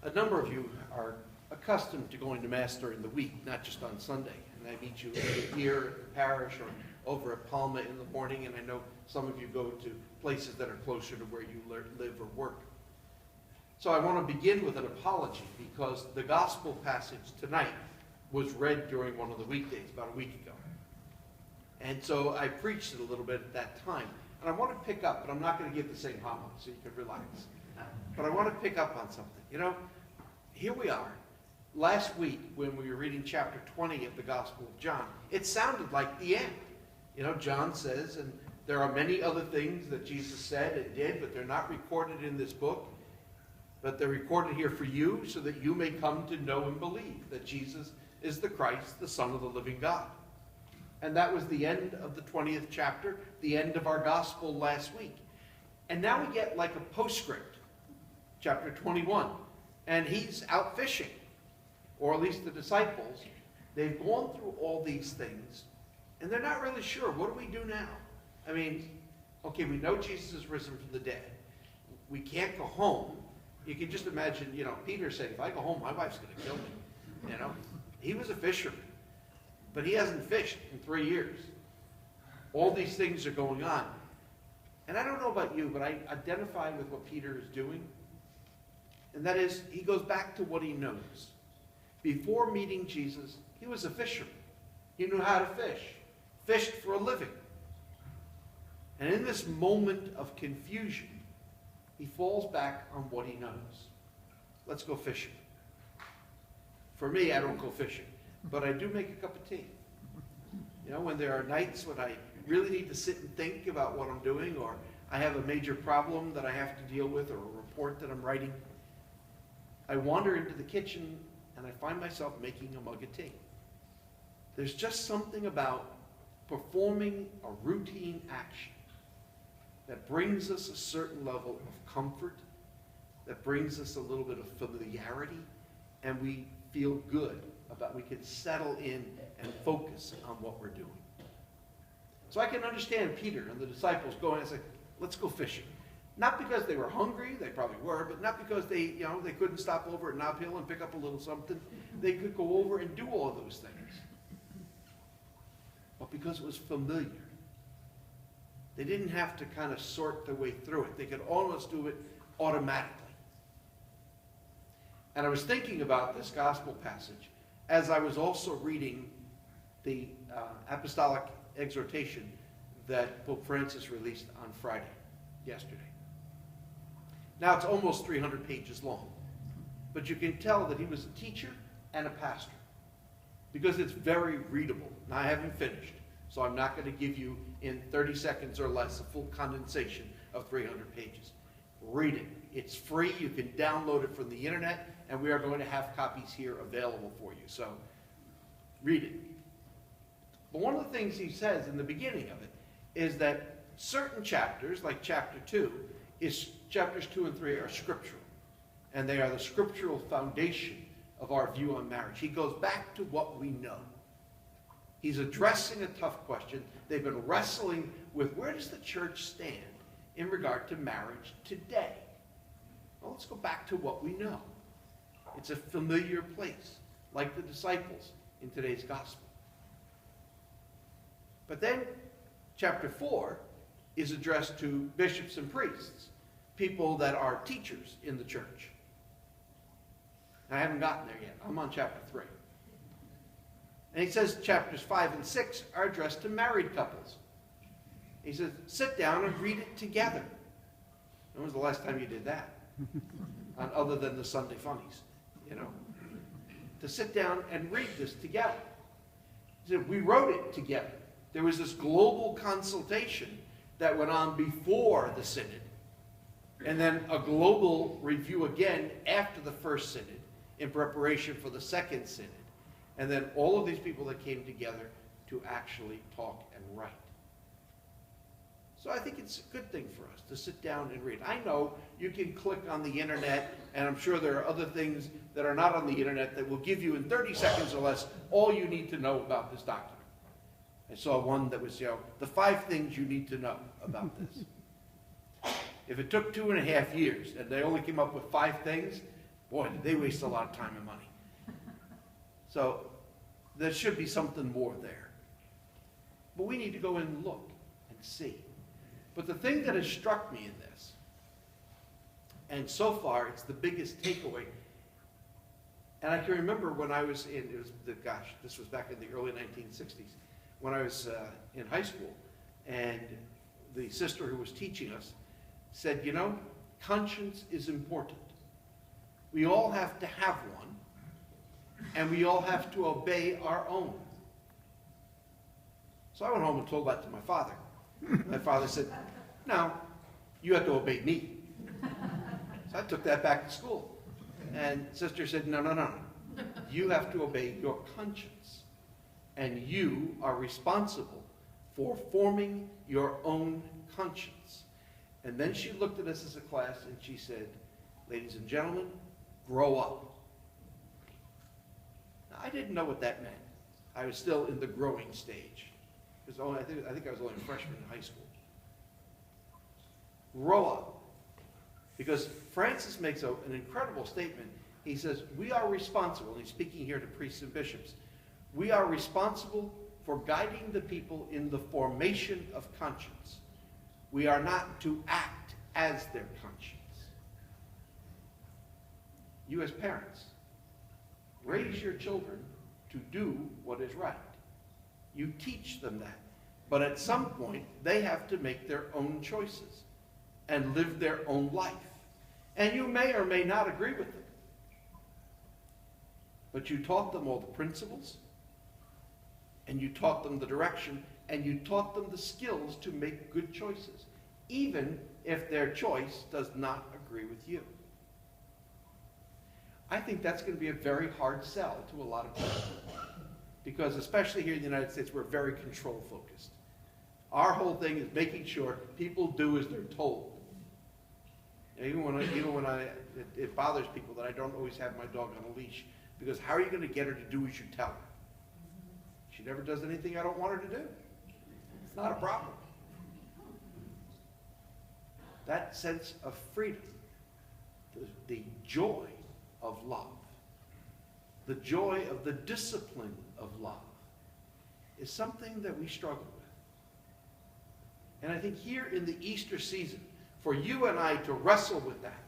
A number of you are accustomed to going to Mass during the week, not just on Sunday. And I meet you either here at the parish or over at Palma in the morning, and I know some of you go to places that are closer to where you live or work. So I want to begin with an apology because the gospel passage tonight was read during one of the weekdays, about a week ago. And so I preached it a little bit at that time. And I want to pick up, but I'm not going to give the same homily, so you can relax. But I want to pick up on something. You know, here we are. Last week, when we were reading chapter 20 of the Gospel of John, it sounded like the end. You know, John says, and there are many other things that Jesus said and did, but they're not recorded in this book. But they're recorded here for you so that you may come to know and believe that Jesus is the Christ, the Son of the living God. And that was the end of the 20th chapter, the end of our gospel last week. And now we get like a postscript, chapter 21. And he's out fishing, or at least the disciples. They've gone through all these things, and they're not really sure. What do we do now? I mean, okay, we know Jesus is risen from the dead. We can't go home. You can just imagine, you know, Peter saying, if I go home, my wife's going to kill me. You know, he was a fisherman, but he hasn't fished in 3 years. All these things are going on. And I don't know about you, but I identify with what Peter is doing. And that is, he goes back to what he knows. Before meeting Jesus, he was a fisherman. He knew how to fish, fished for a living. And in this moment of confusion, he falls back on what he knows. Let's go fishing. For me, I don't go fishing, but I do make a cup of tea. You know, when there are nights when I really need to sit and think about what I'm doing, or I have a major problem that I have to deal with, or a report that I'm writing, I wander into the kitchen and I find myself making a mug of tea. There's just something about performing a routine action that brings us a certain level of comfort, that brings us a little bit of familiarity, and we feel good about, we can settle in and focus on what we're doing. So I can understand Peter and the disciples going and say, let's go fishing. Not because they were hungry, they probably were, but not because they, you know, they couldn't stop over at Nob Hill and pick up a little something. They could go over and do all of those things. But because it was familiar. They didn't have to kind of sort their way through it. They could almost do it automatically. And I was thinking about this gospel passage as I was also reading the apostolic exhortation that Pope Francis released on Friday, yesterday. Now it's almost 300 pages long, but you can tell that he was a teacher and a pastor because it's very readable. Now I haven't finished, so I'm not going to give you in 30 seconds or less a full condensation of 300 pages. Read it. It's free. You can download it from the internet, and we are going to have copies here available for you. So read it. But one of the things he says in the beginning of it is that certain chapters, like chapter 2, chapters 2 and 3 are scriptural. And they are the scriptural foundation of our view on marriage. He goes back to what we know. He's addressing a tough question. They've been wrestling with where does the church stand in regard to marriage today? Well, let's go back to what we know. It's a familiar place, like the disciples in today's gospel. But then chapter 4 is addressed to bishops and priests, people that are teachers in the church. I haven't gotten there yet. I'm on chapter 3. And he says chapters 5 and 6 are addressed to married couples. He says, sit down and read it together. When was the last time you did that? Other than the Sunday funnies, you know. To sit down and read this together. He said, we wrote it together. There was this global consultation that went on before the synod, and then a global review again after the first synod in preparation for the second synod. And then all of these people that came together to actually talk and write. So I think it's a good thing for us to sit down and read. I know you can click on the internet, and I'm sure there are other things that are not on the internet that will give you in 30 seconds or less all you need to know about this document. I saw one that was, the 5 things you need to know about this. If it took 2.5 years and they only came up with 5 things, Boy, did they waste a lot of time and money. So there should be something more there. But we need to go in and look and see. But the thing that has struck me in this, and so far it's the biggest takeaway, and I can remember when I was in, this was back in the early 1960s, when I was in high school, and the sister who was teaching us said, you know, conscience is important. We all have to have one, and we all have to obey our own. So I went home and told that to my father. My father said, no, you have to obey me. So I took that back to school. And sister said, no, no, no. You have to obey your conscience. And you are responsible for forming your own conscience. And then she looked at us as a class and she said, ladies and gentlemen, grow up. Now, I didn't know what that meant. I was still in the growing stage. I think I was only a freshman in high school. Grow up. Because Francis makes an incredible statement. He says, we are responsible, and he's speaking here to priests and bishops, we are responsible for guiding the people in the formation of conscience. We are not to act as their conscience. You as parents, raise your children to do what is right. You teach them that. But at some point, they have to make their own choices and live their own life. And you may or may not agree with them. But you taught them all the principles, and you taught them the direction, and you taught them the skills to make good choices, even if their choice does not agree with you. I think that's going to be a very hard sell to a lot of people. Because especially here in the United States, we're very control focused. Our whole thing is making sure people do as they're told. And even when it bothers people that I don't always have my dog on a leash, because how are you going to get her to do as you tell her? She never does anything I don't want her to do. It's not a problem. That sense of freedom, the joy of love, the joy of the discipline of love, is something that we struggle with. And I think here in the Easter season, for you and I to wrestle with that,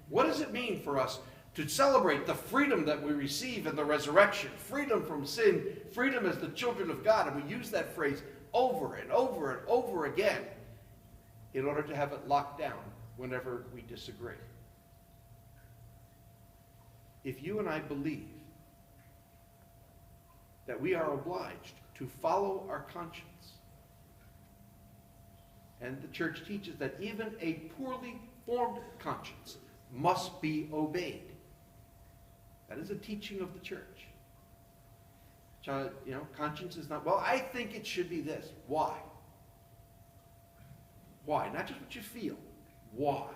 what does it mean for us to celebrate the freedom that we receive in the resurrection, freedom from sin, freedom as the children of God? And we use that phrase over and over and over again in order to have it locked down whenever we disagree. If you and I believe that we are obliged to follow our conscience, and the church teaches that even a poorly formed conscience must be obeyed. That is a teaching of the church. Conscience is not, well, I think it should be this. Why? Why? Not just what you feel. Why?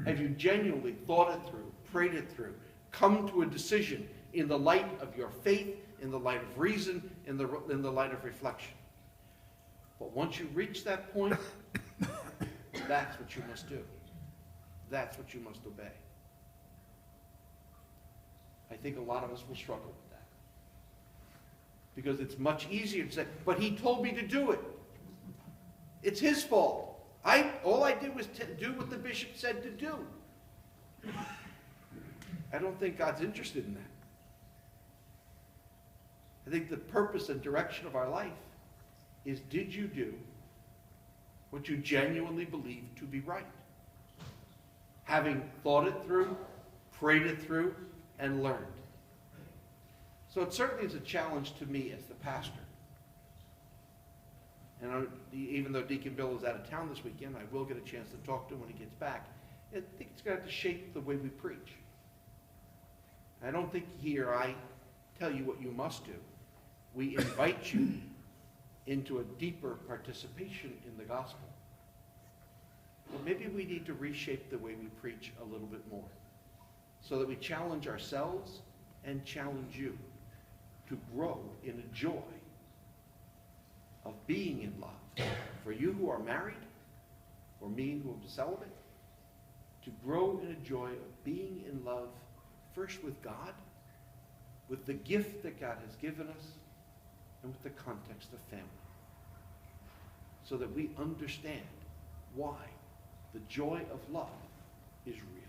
Have you genuinely thought it through, prayed it through, come to a decision in the light of your faith, in the light of reason, in the light of reflection? But once you reach that point, that's what you must do. That's what you must obey. I think a lot of us will struggle with that. Because it's much easier to say, but he told me to do it. It's his fault. All I did was do what the bishop said to do. I don't think God's interested in that. I think the purpose and direction of our life is, did you do what you genuinely believe to be right? Having thought it through, prayed it through, and learned. So it certainly is a challenge to me as the pastor. And even though Deacon Bill is out of town this weekend, I will get a chance to talk to him when he gets back. I think it's going to have to shape the way we preach. I don't think here I tell you what you must do. We invite you into a deeper participation in the gospel. But maybe we need to reshape the way we preach a little bit more, so that we challenge ourselves and challenge you to grow in a joy of being in love. For you who are married, or me who am celibate, to grow in a joy of being in love, first with God, with the gift that God has given us, and with the context of family, so that we understand why the joy of love is real.